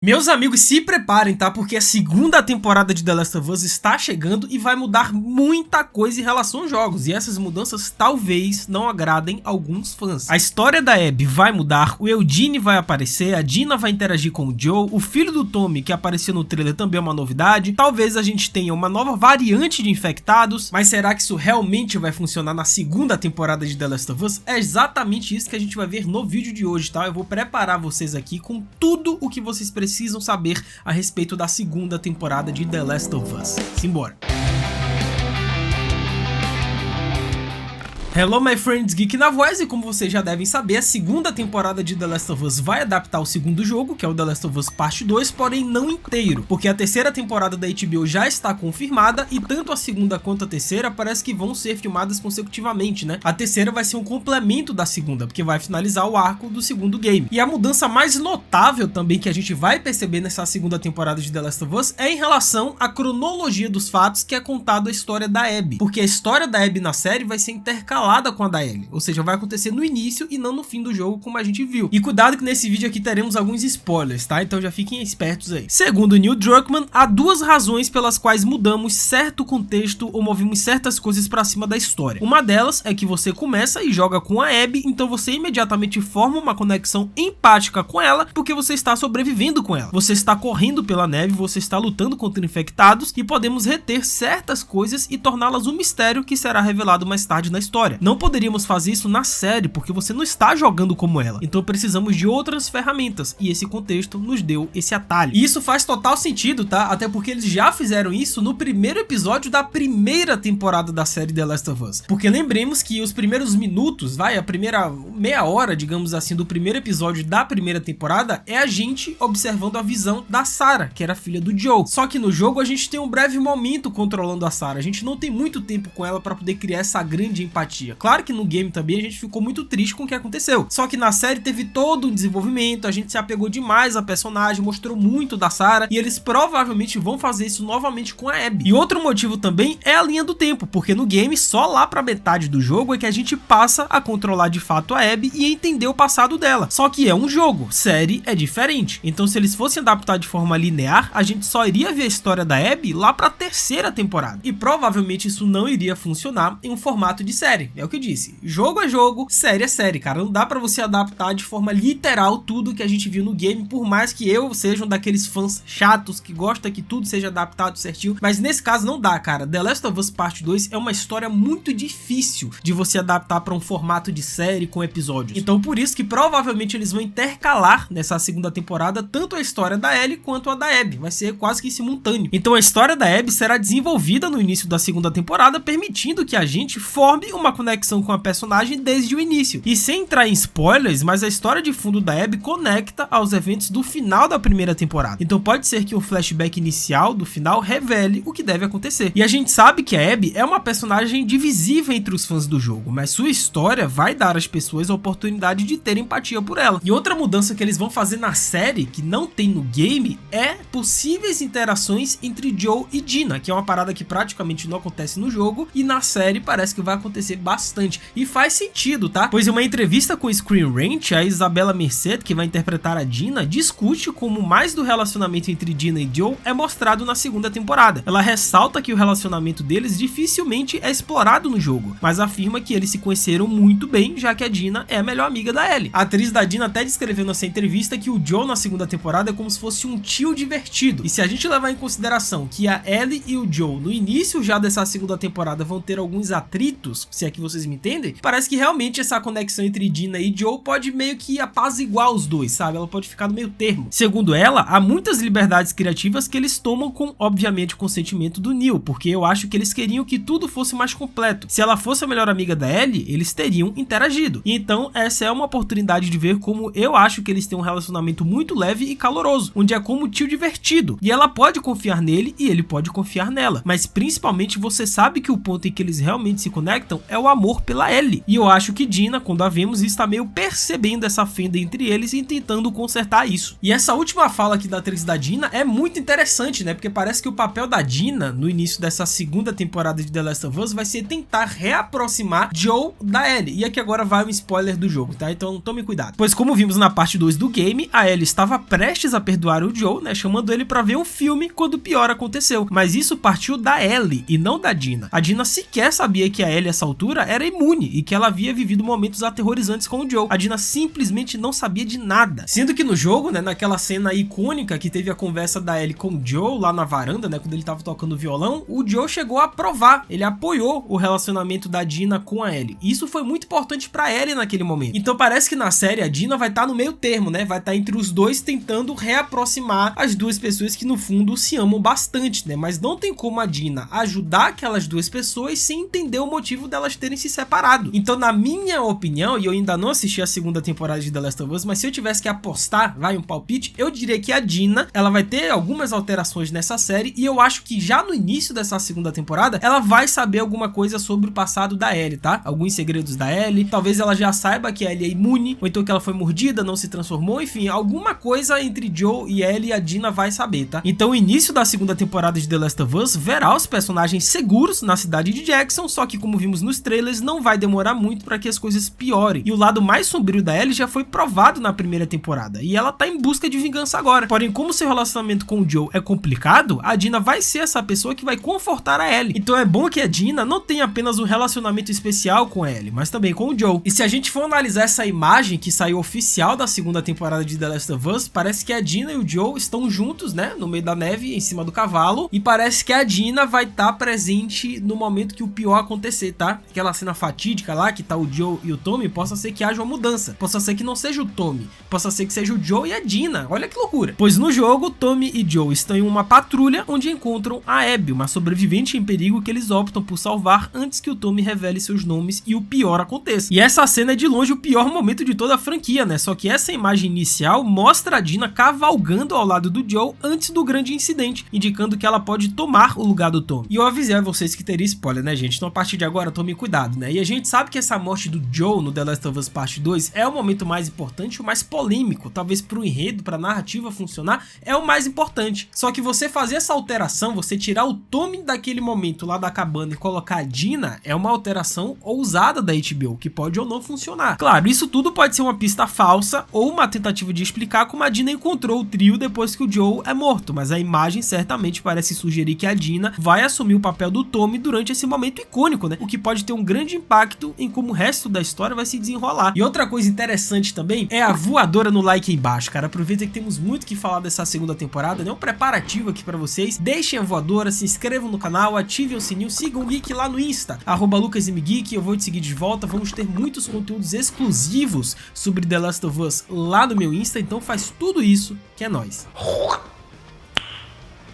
Meus amigos, se preparem, tá? Porque a segunda temporada de The Last of Us está chegando e vai mudar muita coisa em relação aos jogos. E essas mudanças talvez não agradem alguns fãs. A história da Abby vai mudar, o Eugene vai aparecer, a Dina vai interagir com o Joe, o filho do Tommy, que apareceu no trailer, também é uma novidade. Talvez a gente tenha uma nova variante de infectados, mas será que isso realmente vai funcionar na segunda temporada de The Last of Us? É exatamente isso que a gente vai ver no vídeo de hoje, tá? Eu vou preparar vocês aqui com tudo o que vocês precisam saber a respeito da segunda temporada de The Last of Us. Simbora! Hello my friends, Geek na voz, e como vocês já devem saber, a segunda temporada de The Last of Us vai adaptar o segundo jogo, que é o The Last of Us Parte 2, porém não inteiro, porque a terceira temporada da HBO já está confirmada e tanto a segunda quanto a terceira parece que vão ser filmadas consecutivamente, né? A terceira vai ser um complemento da segunda, porque vai finalizar o arco do segundo game. E a mudança mais notável também que a gente vai perceber nessa segunda temporada de The Last of Us é em relação à cronologia dos fatos que é contado a história da Abby, porque a história da Abby na série vai ser intercalada com a da Ellie, ou seja, vai acontecer no início e não no fim do jogo, como a gente viu. E cuidado que nesse vídeo aqui teremos alguns spoilers, tá? Então já fiquem espertos aí. Segundo Neil Druckmann, há duas razões pelas quais mudamos certo contexto ou movemos certas coisas pra cima da história. Uma delas é que você começa e joga com a Abby, então você imediatamente forma uma conexão empática com ela, porque você está sobrevivendo com ela. Você está correndo pela neve, você está lutando contra infectados e podemos reter certas coisas e torná-las um mistério que será revelado mais tarde na história. Não poderíamos fazer isso na série, porque você não está jogando como ela. Então precisamos de outras ferramentas, e esse contexto nos deu esse atalho. E isso faz total sentido, tá? Até porque eles já fizeram isso no primeiro episódio da primeira temporada da série The Last of Us. Porque lembremos que os primeiros minutos, a primeira meia hora, digamos assim, do primeiro episódio da primeira temporada é a gente observando a visão da Sarah, que era a filha do Joe. Só que no jogo a gente tem um breve momento controlando a Sarah. A gente não tem muito tempo com ela para poder criar essa grande empatia. Claro que no game também a gente ficou muito triste com o que aconteceu, só que na série teve todo um desenvolvimento, a gente se apegou demais à personagem, mostrou muito da Sarah, e eles provavelmente vão fazer isso novamente com a Abby. E outro motivo também é a linha do tempo, porque no game só lá pra metade do jogo é que a gente passa a controlar de fato a Abby e entender o passado dela. Só que é um jogo, série é diferente, então se eles fossem adaptar de forma linear, a gente só iria ver a história da Abby lá pra terceira temporada, e provavelmente isso não iria funcionar em um formato de série. É o que eu disse, jogo é jogo, série é série, cara. Não dá pra você adaptar de forma literal tudo que a gente viu no game, por mais que eu seja um daqueles fãs chatos que gosta que tudo seja adaptado certinho, mas nesse caso não dá, cara. The Last of Us Parte 2 é uma história muito difícil de você adaptar pra um formato de série com episódios. Então por isso que provavelmente eles vão intercalar nessa segunda temporada tanto a história da Ellie quanto a da Abby. Vai ser quase que simultâneo. Então a história da Abby será desenvolvida no início da segunda temporada, permitindo que a gente forme uma conexão com a personagem desde o início. E sem entrar em spoilers, mas a história de fundo da Abby conecta aos eventos do final da primeira temporada. Então pode ser que um flashback inicial do final revele o que deve acontecer. E a gente sabe que a Abby é uma personagem divisível entre os fãs do jogo, mas sua história vai dar às pessoas a oportunidade de ter empatia por ela. E outra mudança que eles vão fazer na série, que não tem no game, é possíveis interações entre Joe e Dina, que é uma parada que praticamente não acontece no jogo, e na série parece que vai acontecer bastante. E faz sentido, tá? Pois em uma entrevista com o Screen Rant, a Isabela Merced, que vai interpretar a Dina, discute como mais do relacionamento entre Dina e Joe é mostrado na segunda temporada. Ela ressalta que o relacionamento deles dificilmente é explorado no jogo, mas afirma que eles se conheceram muito bem, já que a Dina é a melhor amiga da Ellie. A atriz da Dina até descreveu nessa entrevista que o Joe na segunda temporada é como se fosse um tio divertido. E se a gente levar em consideração que a Ellie e o Joe no início já dessa segunda temporada vão ter alguns atritos, se é que vocês me entendem, parece que realmente essa conexão entre Dina e Joe pode meio que apaziguar os dois, sabe? Ela pode ficar no meio termo. Segundo ela, há muitas liberdades criativas que eles tomam com, obviamente, o consentimento do Neil, porque eu acho que eles queriam que tudo fosse mais completo. Se ela fosse a melhor amiga da Ellie, eles teriam interagido. E então essa é uma oportunidade de ver como eu acho que eles têm um relacionamento muito leve e caloroso, onde é como um tio divertido, e ela pode confiar nele e ele pode confiar nela, mas principalmente você sabe que o ponto em que eles realmente se conectam é o amor pela Ellie. E eu acho que Dina, quando a vemos, está meio percebendo essa fenda entre eles e tentando consertar isso. E essa última fala aqui da atriz da Dina é muito interessante, né? Porque parece que o papel da Dina no início dessa segunda temporada de The Last of Us vai ser tentar reaproximar Joel da Ellie. E aqui agora vai um spoiler do jogo, tá? Então tome cuidado. Pois como vimos na parte 2 do game, a Ellie estava prestes a perdoar o Joel, né? Chamando ele pra ver um filme quando o pior aconteceu. Mas isso partiu da Ellie e não da Dina. A Dina sequer sabia que a Ellie, a essa altura, era imune e que ela havia vivido momentos aterrorizantes com o Joel. A Dina simplesmente não sabia de nada. Sendo que no jogo, né, naquela cena icônica que teve a conversa da Ellie com o Joel lá na varanda, né, quando ele tava tocando violão, o Joel chegou a aprovar, ele apoiou o relacionamento da Dina com a Ellie. Isso foi muito importante pra Ellie naquele momento. Então parece que na série a Dina vai estar no meio termo, né, vai estar entre os dois tentando reaproximar as duas pessoas que no fundo se amam bastante, né, mas não tem como a Dina ajudar aquelas duas pessoas sem entender o motivo delas terem se separado. Então na minha opinião, e eu ainda não assisti a segunda temporada de The Last of Us, mas se eu tivesse que apostar, vai um palpite, eu diria que a Dina, ela vai ter algumas alterações nessa série e eu acho que já no início dessa segunda temporada, ela vai saber alguma coisa sobre o passado da Ellie, tá? Alguns segredos da Ellie, talvez ela já saiba que a Ellie é imune, ou então que ela foi mordida, não se transformou, enfim, alguma coisa entre Joel e Ellie a Dina vai saber, tá? Então o início da segunda temporada de The Last of Us verá os personagens seguros na cidade de Jackson, só que como vimos nos trailers, não vai demorar muito para que as coisas piorem. E o lado mais sombrio da Ellie já foi provado na primeira temporada, e ela tá em busca de vingança agora. Porém, como seu relacionamento com o Joel é complicado, a Dina vai ser essa pessoa que vai confortar a Ellie. Então é bom que a Dina não tenha apenas um relacionamento especial com a Ellie, mas também com o Joel. E se a gente for analisar essa imagem que saiu oficial da segunda temporada de The Last of Us, parece que a Dina e o Joel estão juntos, né, no meio da neve, em cima do cavalo, e parece que a Dina vai estar presente no momento que o pior acontecer, tá? Aquela cena fatídica lá, que tá o Joel e o Tommy, possa ser que haja uma mudança, possa ser que não seja o Tommy, possa ser que seja o Joel e a Dina. Olha que loucura. Pois no jogo, Tommy e Joel estão em uma patrulha onde encontram a Abby, uma sobrevivente em perigo que eles optam por salvar antes que o Tommy revele seus nomes e o pior aconteça. E essa cena é de longe o pior momento de toda a franquia, né? Só que essa imagem inicial mostra a Dina cavalgando ao lado do Joel antes do grande incidente, indicando que ela pode tomar o lugar do Tommy. E eu avisei a vocês que teria spoiler, né, gente? Então a partir de agora tome cuidado, né? E a gente sabe que essa morte do Joel no The Last of Us Parte 2 é o momento mais importante, o mais polêmico, talvez pro enredo, pra narrativa funcionar, é o mais importante. Só que você fazer essa alteração, você tirar o Tommy daquele momento lá da cabana e colocar a Dina, é uma alteração ousada da HBO, que pode ou não funcionar. Claro, isso tudo pode ser uma pista falsa ou uma tentativa de explicar como a Dina encontrou o trio depois que o Joel é morto, mas a imagem certamente parece sugerir que a Dina vai assumir o papel do Tommy durante esse momento icônico, né? O que pode ter um grande impacto em como o resto da história vai se desenrolar. E outra coisa interessante também é a voadora no like aí embaixo, cara. Aproveita que temos muito que falar dessa segunda temporada, né? Um preparativo aqui pra vocês. Deixem a voadora, se inscrevam no canal, ativem o sininho, sigam o Geek lá no Insta, @LucasMGeek, eu vou te seguir de volta. Vamos ter muitos conteúdos exclusivos sobre The Last of Us lá no meu Insta, então faz tudo isso que é nóis.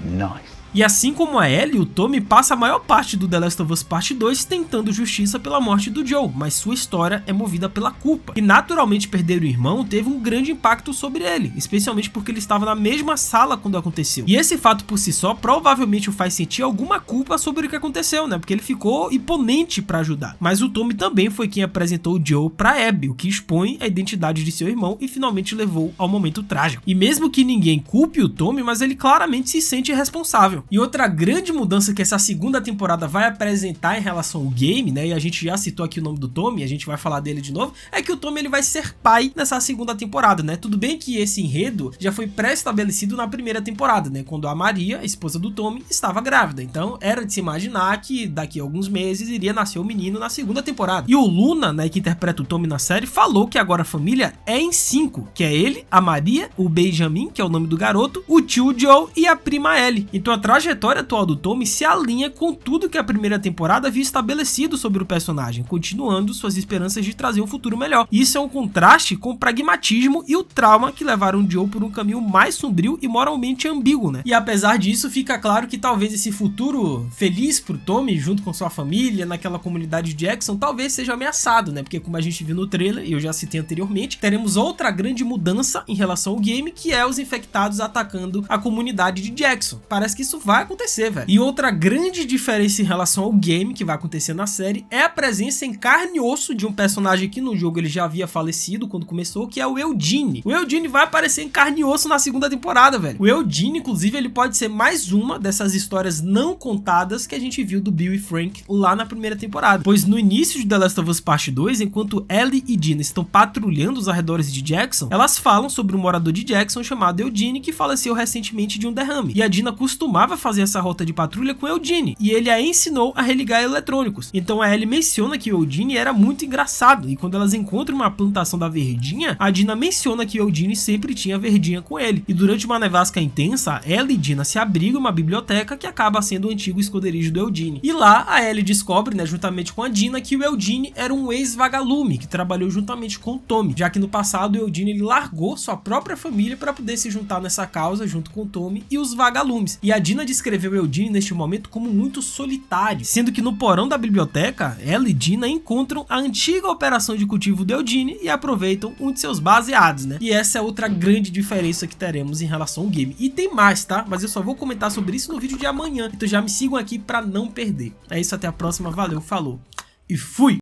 Nice. E assim como a Ellie, o Tommy passa a maior parte do The Last of Us Parte 2 tentando justiça pela morte do Joel, mas sua história é movida pela culpa. E naturalmente perder o irmão teve um grande impacto sobre ele, especialmente porque ele estava na mesma sala quando aconteceu. E esse fato por si só provavelmente o faz sentir alguma culpa sobre o que aconteceu, né? Porque ele ficou imponente para ajudar. Mas o Tommy também foi quem apresentou o Joel para Abby, o que expõe a identidade de seu irmão e finalmente levou ao momento trágico. E mesmo que ninguém culpe o Tommy, mas ele claramente se sente responsável. E outra grande mudança que essa segunda temporada vai apresentar em relação ao game, né, e a gente já citou aqui o nome do Tommy, a gente vai falar dele de novo, é que o Tommy ele vai ser pai nessa segunda temporada, né? Tudo bem que esse enredo já foi pré-estabelecido na primeira temporada, né, quando a Maria, a esposa do Tommy, estava grávida. Então era de se imaginar que daqui a alguns meses iria nascer o menino na segunda temporada. E o Luna, né, que interpreta o Tommy na série, falou que agora a família é em 5, que é ele, a Maria, o Benjamin, que é o nome do garoto, o tio Joe e a prima Ellie. Então a trajetória atual do Tommy se alinha com tudo que a primeira temporada havia estabelecido sobre o personagem, continuando suas esperanças de trazer um futuro melhor. Isso é um contraste com o pragmatismo e o trauma que levaram Joe por um caminho mais sombrio e moralmente ambíguo, né? E apesar disso, fica claro que talvez esse futuro feliz pro Tommy, junto com sua família, naquela comunidade de Jackson, talvez seja ameaçado, né? Porque como a gente viu no trailer, e eu já citei anteriormente, teremos outra grande mudança em relação ao game, que é os infectados atacando a comunidade de Jackson. Parece que isso vai acontecer, velho. E outra grande diferença em relação ao game que vai acontecer na série é a presença em carne e osso de um personagem que no jogo ele já havia falecido quando começou, que é o Eugene. O Eugene vai aparecer em carne e osso na segunda temporada, velho. O Eugene, inclusive, ele pode ser mais uma dessas histórias não contadas que a gente viu do Bill e Frank lá na primeira temporada. Pois no início de The Last of Us Parte 2, enquanto Ellie e Dina estão patrulhando os arredores de Jackson, elas falam sobre um morador de Jackson chamado Eugene que faleceu recentemente de um derrame. E a Dina costumava fazer essa rota de patrulha com Eugene, e ele a ensinou a religar eletrônicos. Então a Ellie menciona que o Eugene era muito engraçado, e quando elas encontram uma plantação da verdinha, a Dina menciona que o Eugene sempre tinha verdinha com ele. E durante uma nevasca intensa, Ellie e Dina se abrigam em uma biblioteca que acaba sendo o antigo esconderijo do Eugene. E lá a Ellie descobre, né, juntamente com a Dina, que o Eugene era um ex-vagalume que trabalhou juntamente com o Tommy, já que no passado o Eugene ele largou sua própria família para poder se juntar nessa causa junto com o Tommy e os vagalumes. E a Dina descreveu o Eugene neste momento como muito solitário, sendo que no porão da biblioteca, ela e Dina encontram a antiga operação de cultivo do Eugene e aproveitam um de seus baseados, né? E essa é outra grande diferença que teremos em relação ao game. E tem mais, tá? Mas eu só vou comentar sobre isso no vídeo de amanhã, então já me sigam aqui para não perder. É isso, até a próxima, valeu, falou e fui!